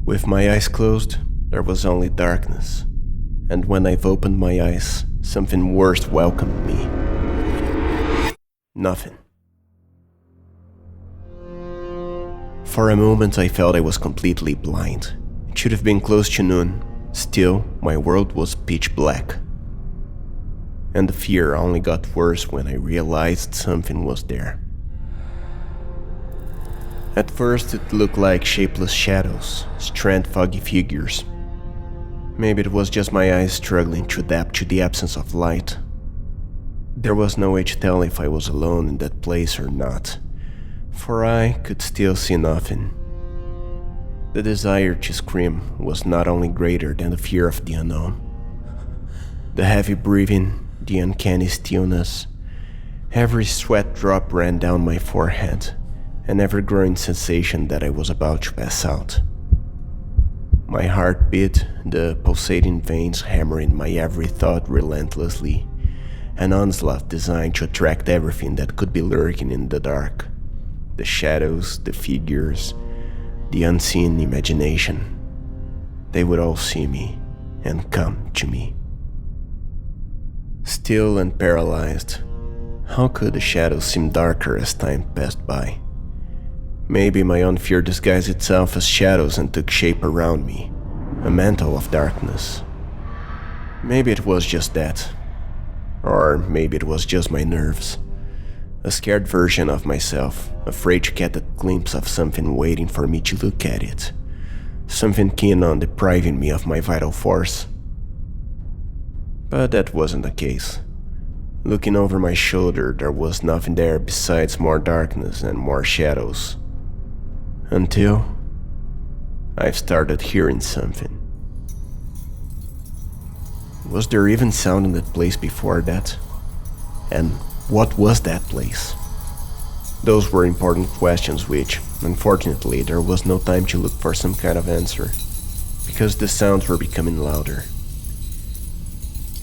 With my eyes closed, there was only darkness, and when I've opened my eyes, something worse welcomed me. Nothing. For a moment I felt I was completely blind. It should have been close to noon. Still, my world was pitch black. And the fear only got worse when I realized something was there. At first it looked like shapeless shadows, strange foggy figures. Maybe it was just my eyes struggling to adapt to the absence of light. There was no way to tell if I was alone in that place or not, for I could still see nothing. The desire to scream was not only greater than the fear of the unknown. The heavy breathing, the uncanny stillness, every sweat drop ran down my forehead, an ever-growing sensation that I was about to pass out. My heart beat, the pulsating veins hammering my every thought relentlessly, an onslaught designed to attract everything that could be lurking in the dark. The shadows, the figures, the unseen imagination. They would all see me and come to me. Still and paralyzed, how could the shadows seem darker as time passed by? Maybe my own fear disguised itself as shadows and took shape around me, a mantle of darkness. Maybe it was just that. Or maybe it was just my nerves. A scared version of myself, afraid to get a glimpse of something waiting for me to look at it. Something keen on depriving me of my vital force. But that wasn't the case. Looking over my shoulder, there was nothing there besides more darkness and more shadows. Until I've started hearing something. Was there even sound in that place before that? And what was that place? Those were important questions which, unfortunately, there was no time to look for some kind of answer, because the sounds were becoming louder.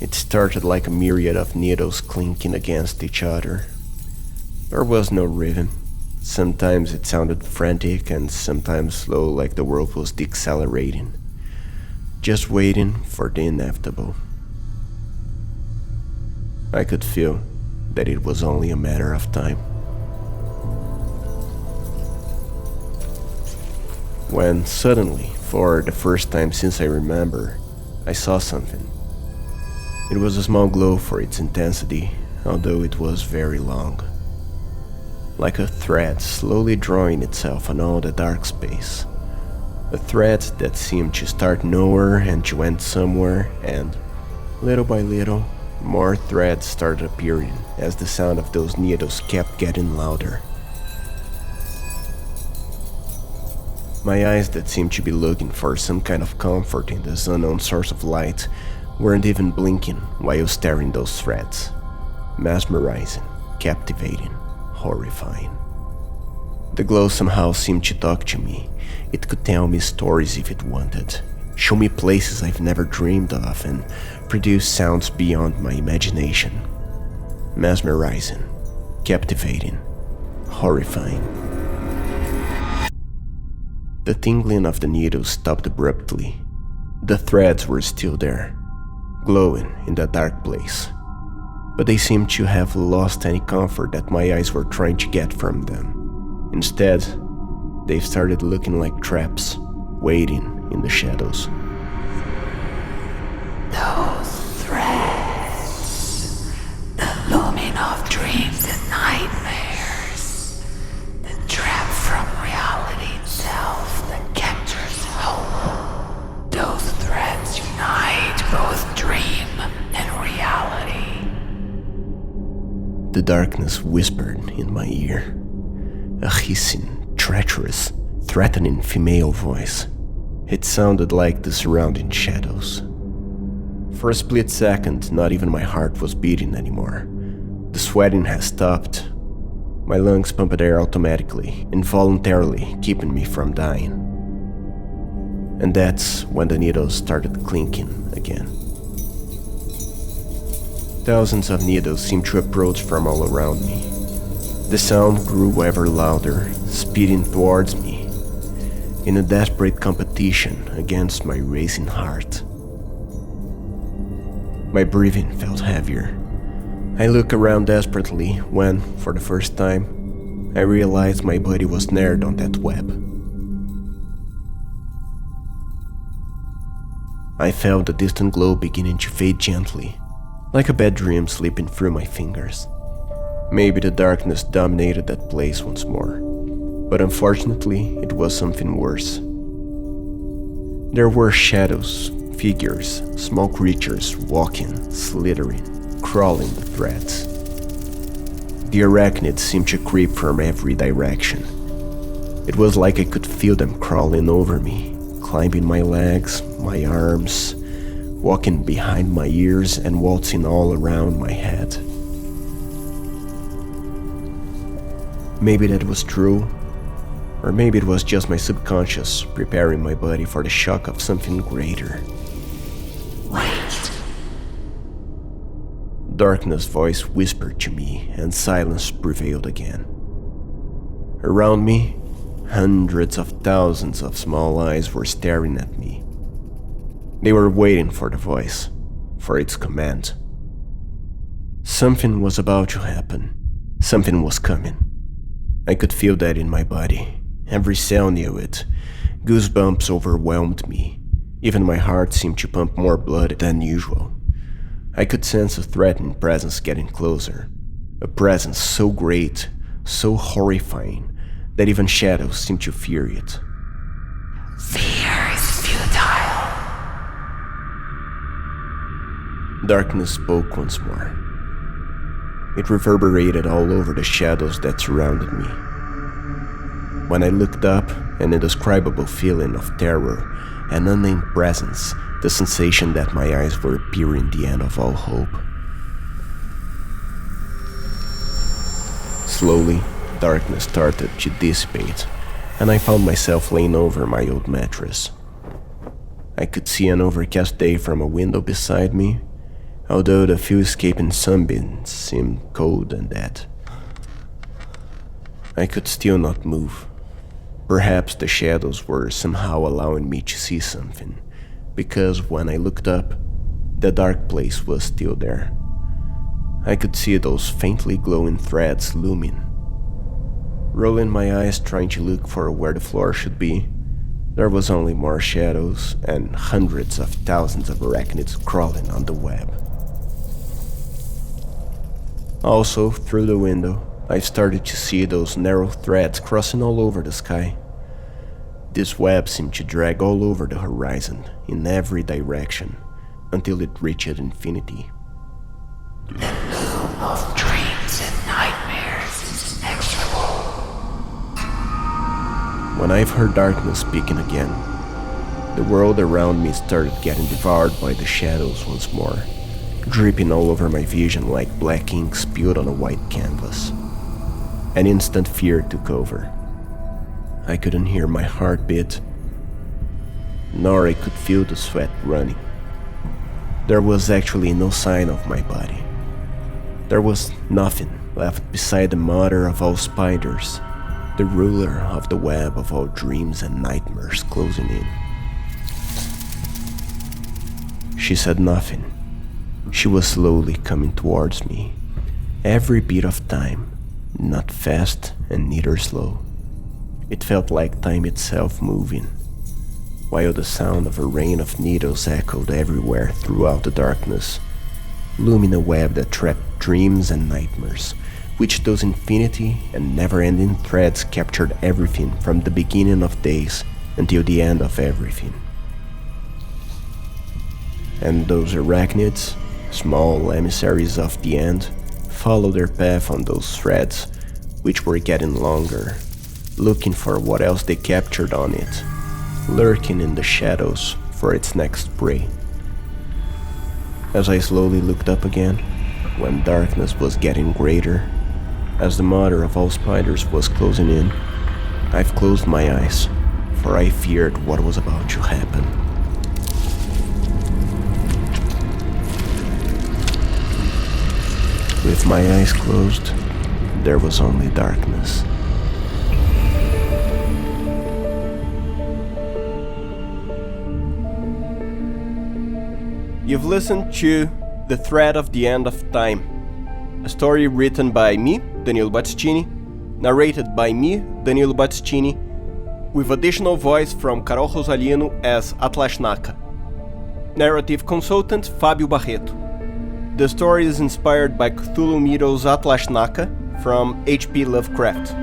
It started like a myriad of needles clinking against each other. There was no rhythm. Sometimes it sounded frantic and sometimes slow, like the world was decelerating, just waiting for the inevitable. I could feel that it was only a matter of time. When suddenly, for the first time since I remember, I saw something. It was a small glow for its intensity, although it was very long. Like a thread slowly drawing itself on all the dark space. A thread that seemed to start nowhere and to end somewhere, and, little by little, more threads started appearing as the sound of those needles kept getting louder. My eyes that seemed to be looking for some kind of comfort in this unknown source of light weren't even blinking while staring those threads. Mesmerizing, captivating, horrifying. The glow somehow seemed to talk to me. It could tell me stories if it wanted, show me places I've never dreamed of, and produce sounds beyond my imagination. Mesmerizing, captivating, horrifying. The tingling of the needles stopped abruptly. The threads were still there, glowing in the dark place, but they seemed to have lost any comfort that my eyes were trying to get from them. Instead, they started looking like traps, waiting in the shadows. Those threads, the looming of dreams and nightmares, the trap from reality itself that captures hope. Those threads unite both dream and reality. The darkness whispered in my ear, a hissing, treacherous, threatening female voice. It sounded like the surrounding shadows. For a split second, not even my heart was beating anymore. The sweating had stopped. My lungs pumped air automatically, involuntarily keeping me from dying. And that's when the needles started clinking again. Thousands of needles seemed to approach from all around me. The sound grew ever louder, speeding towards me. in a desperate competition against my racing heart. My breathing felt heavier. I looked around desperately when, for the first time, I realized my body was snared on that web. I felt the distant glow beginning to fade gently, like a bad dream slipping through my fingers. Maybe the darkness dominated that place once more, but unfortunately it was something worse. There were shadows, figures, small creatures walking, slithering, crawling the threads. The arachnids seemed to creep from every direction. It was like I could feel them crawling over me, climbing my legs, my arms, walking behind my ears and waltzing all around my head. Maybe that was true, or maybe it was just my subconscious preparing my body for the shock of something greater. Wait. Darkness' voice whispered to me, and silence prevailed again. Around me, hundreds of thousands of small eyes were staring at me. They were waiting for the voice, for its command. Something was about to happen. Something was coming. I could feel that in my body. Every cell knew it. Goosebumps overwhelmed me. Even my heart seemed to pump more blood than usual. I could sense a threatening presence getting closer. A presence so great, so horrifying, that even shadows seemed to fear it. Fear is futile. Darkness spoke once more. It reverberated all over the shadows that surrounded me. When I looked up, an indescribable feeling of terror, an unnamed presence, the sensation that my eyes were peering the end of all hope. Slowly, darkness started to dissipate, and I found myself laying over my old mattress. I could see an overcast day from a window beside me, although the few escaping sunbeams seemed cold and dead. I could still not move. Perhaps the shadows were somehow allowing me to see something, because when I looked up, the dark place was still there. I could see those faintly glowing threads looming. Rolling my eyes trying to look for where the floor should be, there was only more shadows and hundreds of thousands of arachnids crawling on the web. Also, through the window, I started to see those narrow threads crossing all over the sky. This web seemed to drag all over the horizon, in every direction, until it reached infinity. The loom of dreams and nightmares is inexorable. When I've heard darkness speaking again, the world around me started getting devoured by the shadows once more, dripping all over my vision like black ink spilled on a white canvas. An instant fear took over. I couldn't hear my heart beat, nor I could feel the sweat running. There was actually no sign of my body. There was nothing left beside the mother of all spiders, the ruler of the web of all dreams and nightmares closing in. She said nothing. She was slowly coming towards me, every bit of time, not fast and neither slow. It felt like time itself moving, while the sound of a rain of needles echoed everywhere throughout the darkness, looming a web that trapped dreams and nightmares, which those infinity and never-ending threads captured everything from the beginning of days until the end of everything. And those arachnids, small emissaries of the end, followed their path on those threads, which were getting longer, looking for what else they captured on it, lurking in the shadows for its next prey. As I slowly looked up again, when darkness was getting greater, as the mother of all spiders was closing in, I've closed my eyes, for I feared what was about to happen. With my eyes closed, there was only darkness. You've listened to The Thread of the End of Time, a story written by me, Danilo Battistini, narrated by me, Danilo Battistini, with additional voice from Carol Rosalino as Atlach-Nacha. Narrative consultant Fábio Barreto. The story is inspired by Cthulhu Mythos Atlach-Nacha from H.P. Lovecraft.